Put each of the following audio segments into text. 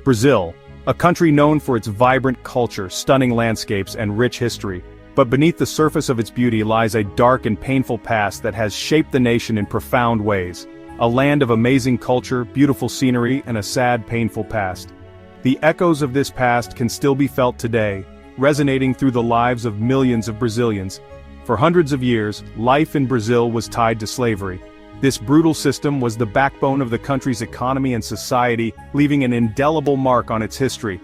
Brazil, a country known for its vibrant culture, stunning landscapes, and rich history. But beneath the surface of its beauty lies a dark and painful past that has shaped the nation in profound ways. A land of amazing culture, beautiful scenery, and a sad, painful past. The echoes of this past can still be felt today, resonating through the lives of millions of Brazilians. For hundreds of years, life in Brazil was tied to slavery. This brutal system was the backbone of the country's economy and society, leaving an indelible mark on its history.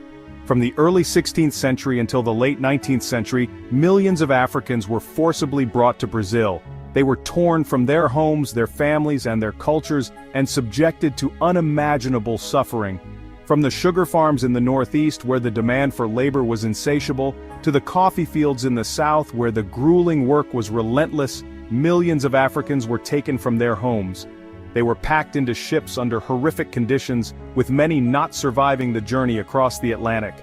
From the early 16th century until the late 19th century, millions of Africans were forcibly brought to Brazil. They were torn from their homes, their families, and their cultures, and subjected to unimaginable suffering. From the sugar farms in the northeast where the demand for labor was insatiable, to the coffee fields in the south where the grueling work was relentless, millions of Africans were taken from their homes. They were packed into ships under horrific conditions, with many not surviving the journey across the Atlantic.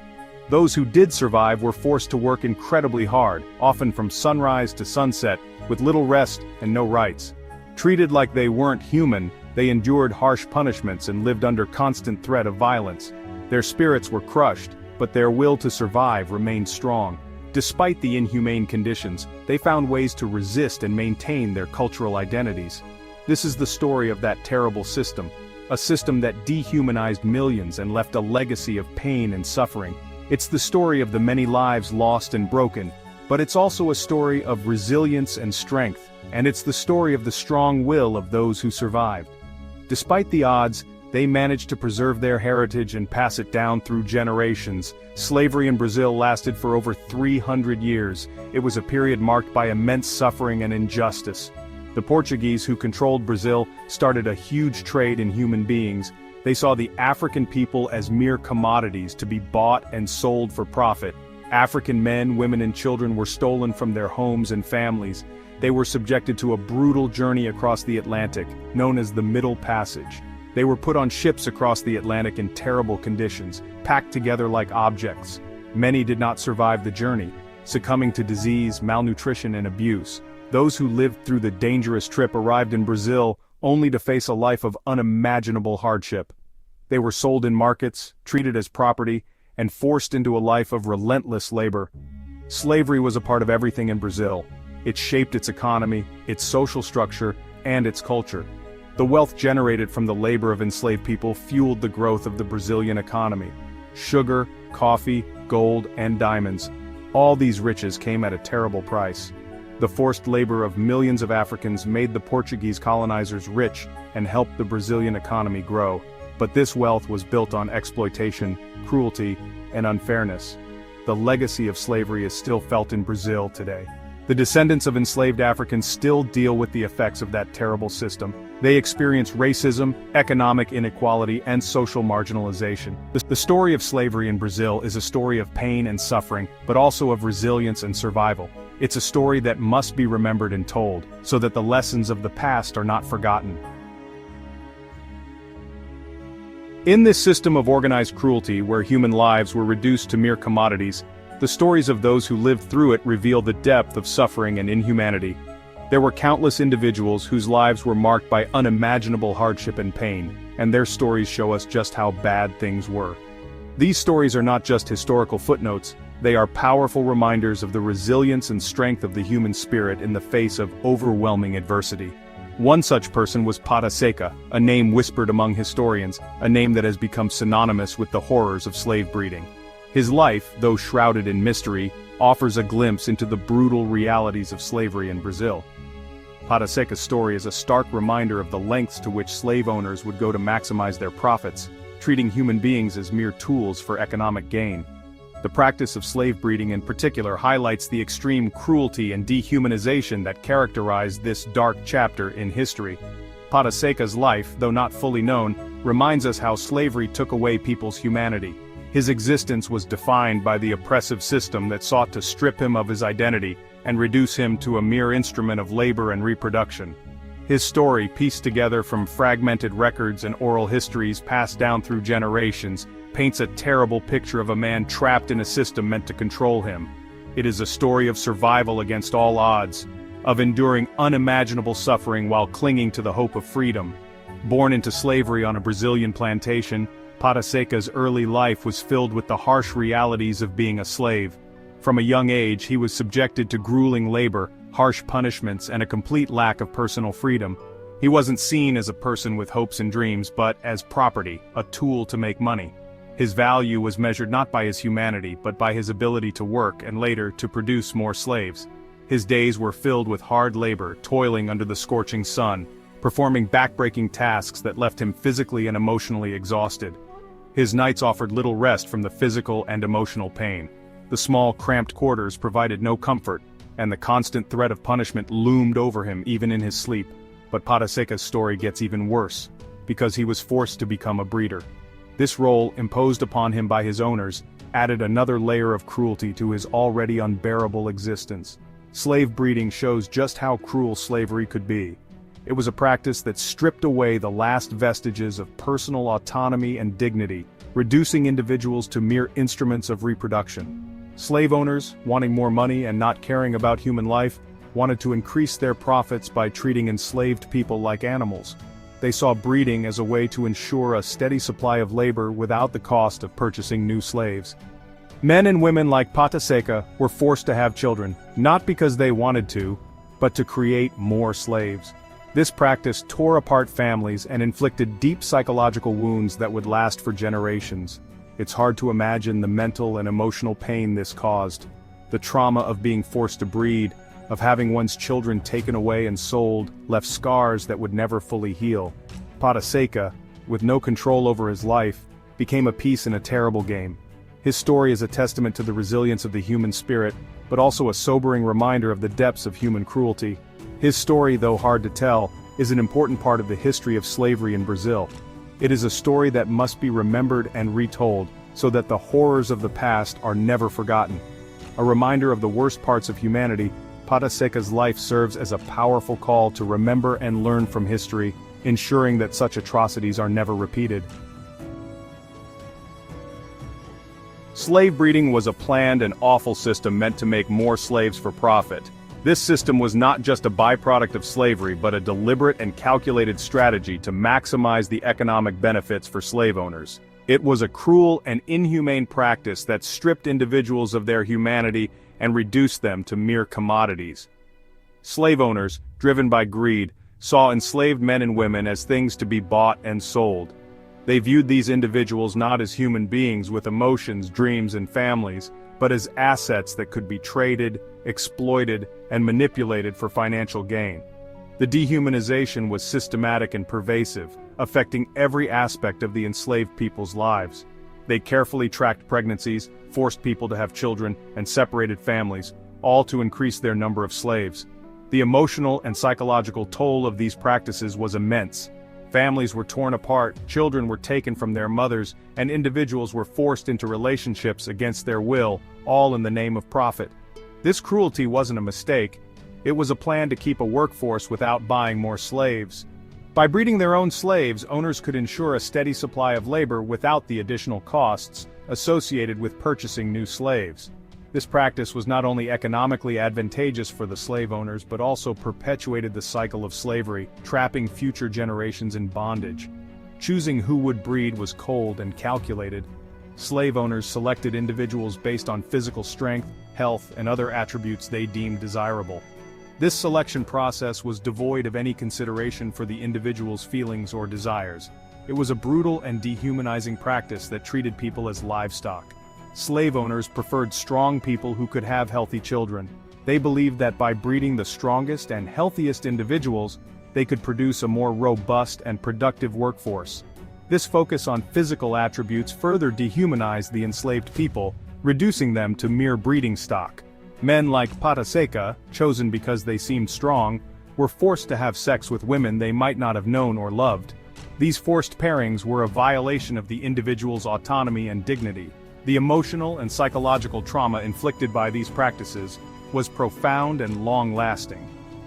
Those who did survive were forced to work incredibly hard, often from sunrise to sunset, with little rest and no rights. Treated like they weren't human, they endured harsh punishments and lived under constant threat of violence. Their spirits were crushed, but their will to survive remained strong. Despite the inhumane conditions, they found ways to resist and maintain their cultural identities. This is the story of that terrible system, a system that dehumanized millions and left a legacy of pain and suffering. It's the story of the many lives lost and broken, but it's also a story of resilience and strength, and it's the story of the strong will of those who survived. Despite the odds, they managed to preserve their heritage and pass it down through generations. Slavery in Brazil lasted for over 300 years. It was a period marked by immense suffering and injustice. The Portuguese who controlled Brazil started a huge trade in human beings. They saw the African people as mere commodities to be bought and sold for profit. African men, women, and children were stolen from their homes and families. They were subjected to a brutal journey across the Atlantic, known as the Middle Passage. They were put on ships across the Atlantic in terrible conditions, packed together like objects. Many did not survive the journey, succumbing to disease, malnutrition, and abuse. Those who lived through the dangerous trip arrived in Brazil only to face a life of unimaginable hardship. They were sold in markets, treated as property, and forced into a life of relentless labor. Slavery was a part of everything in Brazil. It shaped its economy, its social structure, and its culture. The wealth generated from the labor of enslaved people fueled the growth of the Brazilian economy. Sugar, coffee, gold, and diamonds. All these riches came at a terrible price. The forced labor of millions of Africans made the Portuguese colonizers rich and helped the Brazilian economy grow. But this wealth was built on exploitation, cruelty, and unfairness. The legacy of slavery is still felt in Brazil today. The descendants of enslaved Africans still deal with the effects of that terrible system. They experience racism, economic inequality, and social marginalization. The story of slavery in Brazil is a story of pain and suffering, but also of resilience and survival. It's a story that must be remembered and told, so that the lessons of the past are not forgotten. In this system of organized cruelty where human lives were reduced to mere commodities, the stories of those who lived through it reveal the depth of suffering and inhumanity. There were countless individuals whose lives were marked by unimaginable hardship and pain, and their stories show us just how bad things were. These stories are not just historical footnotes, they are powerful reminders of the resilience and strength of the human spirit in the face of overwhelming adversity. One such person was Pata Seca, a name whispered among historians, a name that has become synonymous with the horrors of slave breeding. His life, though shrouded in mystery, offers a glimpse into the brutal realities of slavery in Brazil. Pata Seca's story is a stark reminder of the lengths to which slave owners would go to maximize their profits, treating human beings as mere tools for economic gain. The practice of slave breeding in particular highlights the extreme cruelty and dehumanization that characterized this dark chapter in history. Pata Seca's life, though not fully known, reminds us how slavery took away people's humanity. His existence was defined by the oppressive system that sought to strip him of his identity and reduce him to a mere instrument of labor and reproduction. His story, pieced together from fragmented records and oral histories passed down through generations, paints a terrible picture of a man trapped in a system meant to control him. It is a story of survival against all odds, of enduring unimaginable suffering while clinging to the hope of freedom. Born into slavery on a Brazilian plantation, Pataseca's early life was filled with the harsh realities of being a slave. From a young age, he was subjected to grueling labor, harsh punishments, and a complete lack of personal freedom. He wasn't seen as a person with hopes and dreams, but as property, a tool to make money. His value was measured not by his humanity, but by his ability to work and later to produce more slaves. His days were filled with hard labor, toiling under the scorching sun, performing backbreaking tasks that left him physically and emotionally exhausted. His nights offered little rest from the physical and emotional pain. The small, cramped quarters provided no comfort, and the constant threat of punishment loomed over him even in his sleep. But Pataseca's story gets even worse, because he was forced to become a breeder. This role, imposed upon him by his owners, added another layer of cruelty to his already unbearable existence. Slave breeding shows just how cruel slavery could be. It was a practice that stripped away the last vestiges of personal autonomy and dignity, reducing individuals to mere instruments of reproduction. Slave owners, wanting more money and not caring about human life, wanted to increase their profits by treating enslaved people like animals. They saw breeding as a way to ensure a steady supply of labor without the cost of purchasing new slaves. Men and women like Pataseca were forced to have children, not because they wanted to, but to create more slaves. This practice tore apart families and inflicted deep psychological wounds that would last for generations. It's hard to imagine the mental and emotional pain this caused. The trauma of being forced to breed, of having one's children taken away and sold, left scars that would never fully heal. Pataseca, with no control over his life, became a piece in a terrible game. His story is a testament to the resilience of the human spirit, but also a sobering reminder of the depths of human cruelty. His story, though hard to tell, is an important part of the history of slavery in Brazil. It is a story that must be remembered and retold, so that the horrors of the past are never forgotten. A reminder of the worst parts of humanity, Pataseca's life serves as a powerful call to remember and learn from history, ensuring that such atrocities are never repeated. Slave breeding was a planned and awful system meant to make more slaves for profit. This system was not just a byproduct of slavery but a deliberate and calculated strategy to maximize the economic benefits for slave owners. It was a cruel and inhumane practice that stripped individuals of their humanity and reduced them to mere commodities. Slave owners, driven by greed, saw enslaved men and women as things to be bought and sold. They viewed these individuals not as human beings with emotions, dreams, and families, but as assets that could be traded, exploited, and manipulated for financial gain. The dehumanization was systematic and pervasive, affecting every aspect of the enslaved people's lives. They carefully tracked pregnancies, forced people to have children, and separated families, all to increase their number of slaves. The emotional and psychological toll of these practices was immense. Families were torn apart, children were taken from their mothers, and individuals were forced into relationships against their will, all in the name of profit. This cruelty wasn't a mistake. It was a plan to keep a workforce without buying more slaves. By breeding their own slaves, owners could ensure a steady supply of labor without the additional costs associated with purchasing new slaves. This practice was not only economically advantageous for the slave owners but also perpetuated the cycle of slavery, trapping future generations in bondage. Choosing who would breed was cold and calculated. Slave owners selected individuals based on physical strength, health, and other attributes they deemed desirable. This selection process was devoid of any consideration for the individual's feelings or desires. It was a brutal and dehumanizing practice that treated people as livestock. Slave owners preferred strong people who could have healthy children. They believed that by breeding the strongest and healthiest individuals, they could produce a more robust and productive workforce. This focus on physical attributes further dehumanized the enslaved people, reducing them to mere breeding stock. Men like Pataseca, chosen because they seemed strong, were forced to have sex with women they might not have known or loved. These forced pairings were a violation of the individual's autonomy and dignity. The emotional and psychological trauma inflicted by these practices was profound and long-lasting.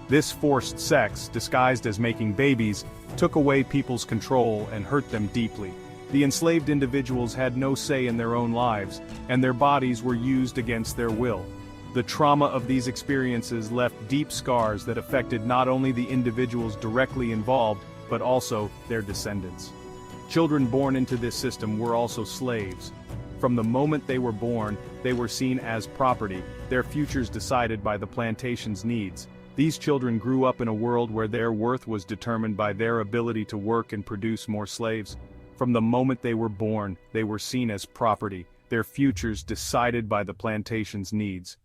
This forced sex, disguised as making babies, took away people's control and hurt them deeply. The enslaved individuals had no say in their own lives, and their bodies were used against their will. The trauma of these experiences left deep scars that affected not only the individuals directly involved, but also their descendants. Children born into this system were also slaves. From the moment they were born, they were seen as property, their futures decided by the plantation's needs. These children grew up in a world where their worth was determined by their ability to work and produce more slaves. From the moment they were born, they were seen as property, their futures decided by the plantation's needs.